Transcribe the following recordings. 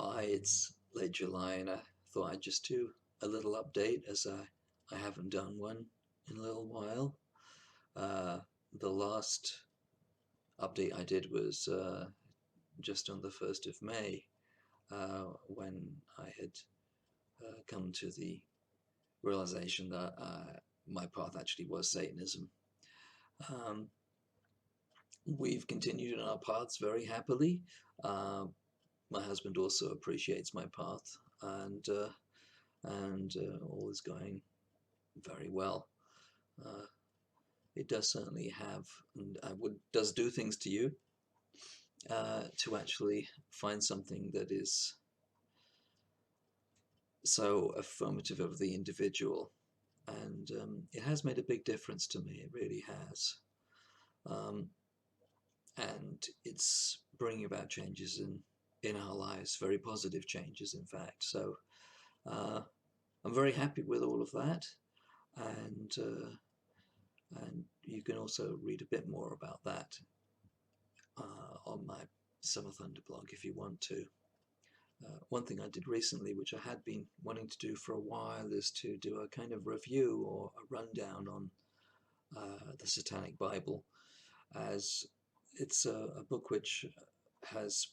Hi, it's late July and I thought I'd just do a little update as I haven't done one in a little while. Uh, the last update I did was just on the 1st of May when I had come to the realization that my path actually was Satanism. Um, we've continued on our paths very happily. Uh, my husband also appreciates my path and all is going very well. Uh, it does certainly have, and does do things to you to actually find something that is so affirmative of the individual, and it has made a big difference to me. It really has, um, and it's bringing about changes in our lives, very positive changes, in fact. So uh, I'm very happy with all of that, and and you can also read a bit more about that on my Summer Thunder blog if you want to. One thing I did recently, which I had been wanting to do for a while, is to do a kind of review or a rundown on the Satanic Bible, as it's a book which has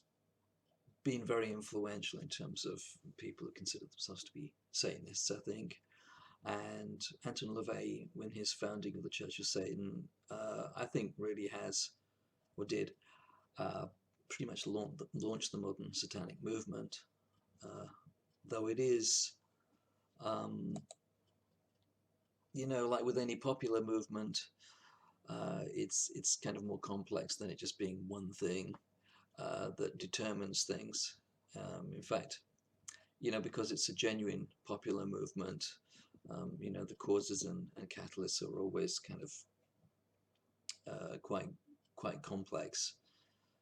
been very influential in terms of people who consider themselves to be Satanists, I think. And Anton LaVey, when his founding of the Church of Satan, I think really has, or did, uh, pretty much launched the modern satanic movement, though it is, um, like with any popular movement, it's kind of more complex than it just being one thing that determines things. In fact, because it's a genuine popular movement, the causes and catalysts are always kind of quite complex.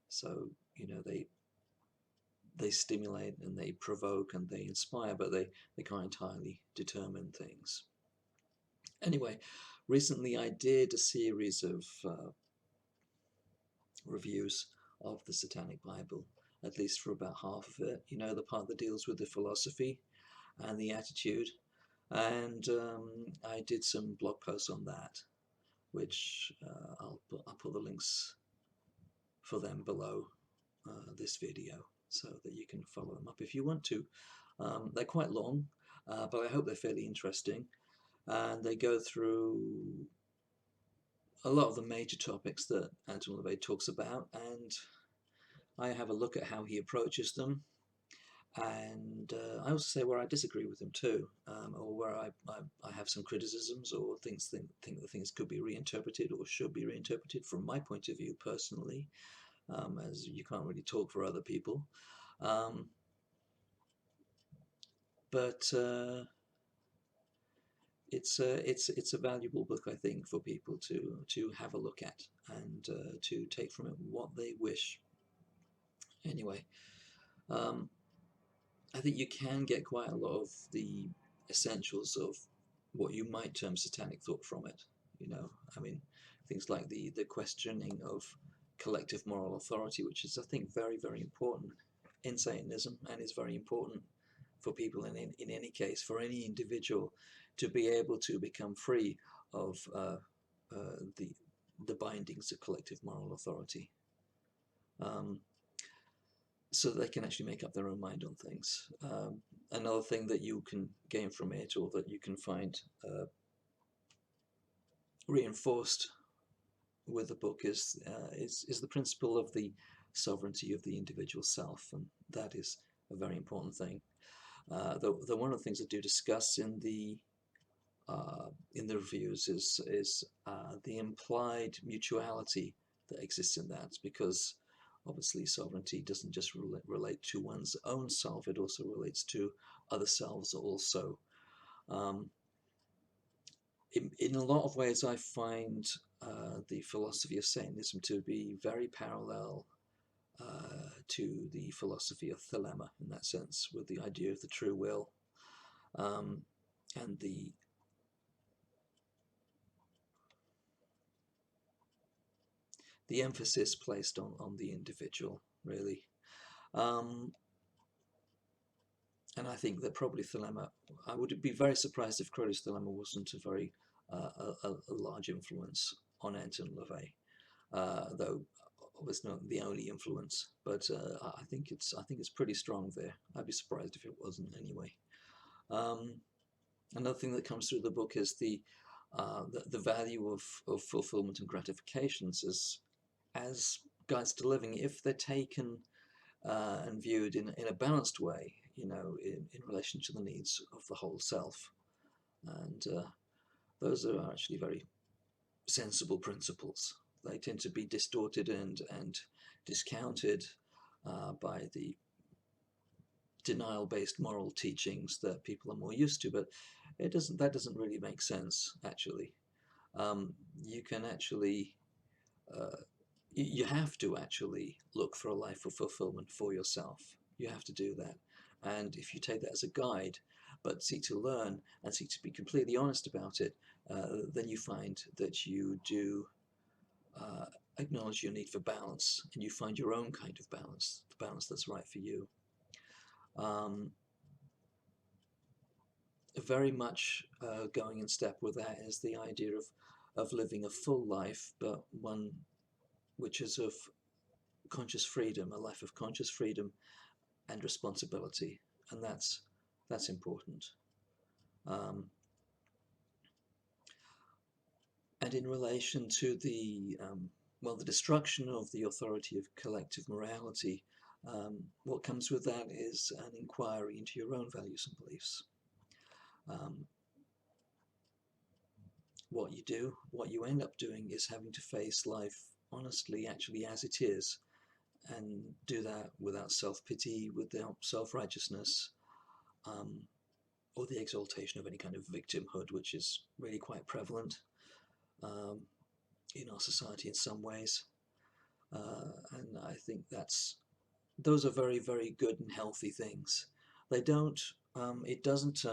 So they stimulate and they provoke and they inspire, but they can't entirely determine things. Anyway, recently I did a series of reviews of the Satanic Bible, at least for about half of it. The part that deals with the philosophy and the attitude. And I did some blog posts on that, which I'll put the links for them below this video so that you can follow them up if you want to. They're quite long, but I hope they're fairly interesting, and they go through a lot of the major topics that Anton LaVey talks about, and I have a look at how he approaches them, and I also say where I disagree with him too, or where I have some criticisms or think that things could be reinterpreted or should be reinterpreted from my point of view personally, as you can't really talk for other people. Um, but it's a valuable book, I think, for people to have a look at and to take from it what they wish. Anyway, um, I think you can get quite a lot of the essentials of what you might term satanic thought from it. I mean, things like the questioning of collective moral authority, which is, I think, very, very important in Satanism, and is very important for people in any case, for any individual to be able to become free of the bindings of collective moral authority. So they can actually make up their own mind on things. Another thing that you can gain from it, or that you can find reinforced with the book, is the principle of the sovereignty of the individual self, and that is a very important thing. Though one of the things I do discuss in the reviews is the implied mutuality that exists in that, because obviously sovereignty doesn't just relate to one's own self, it also relates to other selves also. In a lot of ways, I find the philosophy of Satanism to be very parallel to the philosophy of Thelema, in that sense, with the idea of the true will, and the emphasis placed on the individual, really. Um, And I think that probably Thelema, I would be very surprised if Crowley's Thelema wasn't a very a large influence on Anton LaVey, though was not the only influence. But I think it's pretty strong there. I'd be surprised if it wasn't anyway. Um, Another thing that comes through the book is the value of fulfillment and gratifications as guides to living if they're taken and viewed in a balanced way, you know, in relation to the needs of the whole self. And those are actually very sensible principles. They tend to be distorted and discounted by the denial-based moral teachings that people are more used to, but that doesn't really make sense actually. You can actually uh, you have to actually look for a life of fulfillment for yourself. You have to do that. And if you take that as a guide, but seek to learn and seek to be completely honest about it, then you find that you do uh, acknowledge your need for balance, and you find your own kind of balance, the balance that's right for you. Um, Very much going in step with that is the idea of living a full life, but one which is of conscious freedom, a life of conscious freedom and responsibility, and that's important. Um, and in relation to the well, the destruction of the authority of collective morality, what comes with that is an inquiry into your own values and beliefs. Um, what you do, what you end up doing, is having to face life honestly, actually as it is, and do that without self-pity, without self-righteousness, um, or the exaltation of any kind of victimhood, which is really quite prevalent um, in our society in some ways. And I think those are very, very good and healthy things. They don't, it doesn't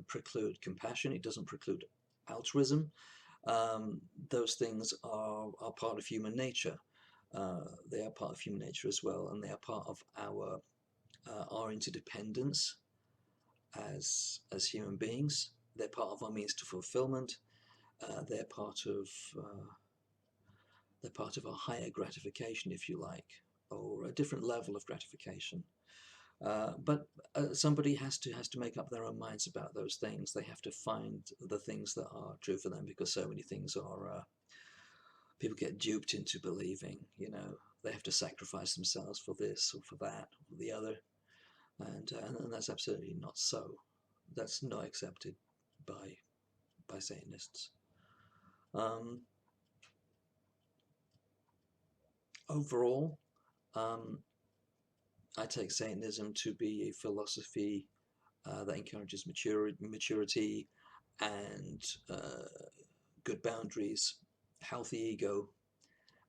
preclude compassion, it doesn't preclude altruism. Those things are part of human nature. They are part of human nature as well, and they are part of our interdependence as human beings. They're part of our means to fulfillment. They're part of our higher gratification, if you like, or a different level of gratification. But somebody has to make up their own minds about those things. They have to find the things that are true for them, because so many things are people get duped into believing. You know, they have to sacrifice themselves for this or for that or the other, and that's absolutely not so. That's not accepted by Satanists. Um, Overall, um, I take Satanism to be a philosophy that encourages maturity and good boundaries, healthy ego,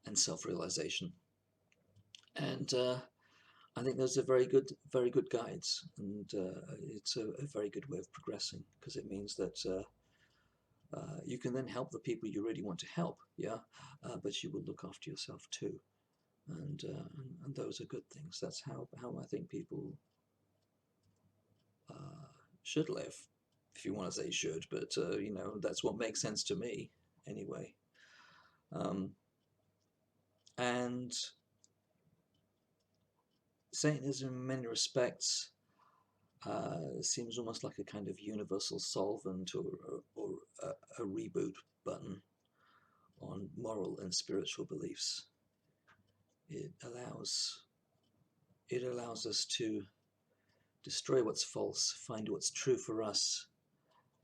and self-realization. And I think those are very good guides, and it's a very good way of progressing, because it means that you can then help the people you really want to help, yeah, but you will look after yourself too, and those are good things. That's how I think people uh, should live, if you want to say should, but you know, that's what makes sense to me anyway. Um, and Satanism, in many respects, seems almost like a kind of universal solvent, or a reboot button on moral and spiritual beliefs. It allows us to destroy what's false, find what's true for us,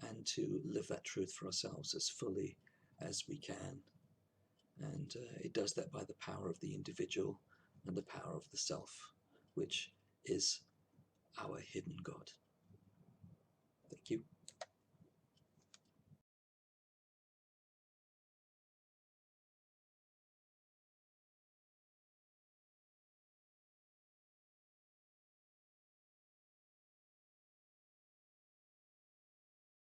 and to live that truth for ourselves as fully as we can. And it does that by the power of the individual and the power of the self, which is our hidden God. Thank you.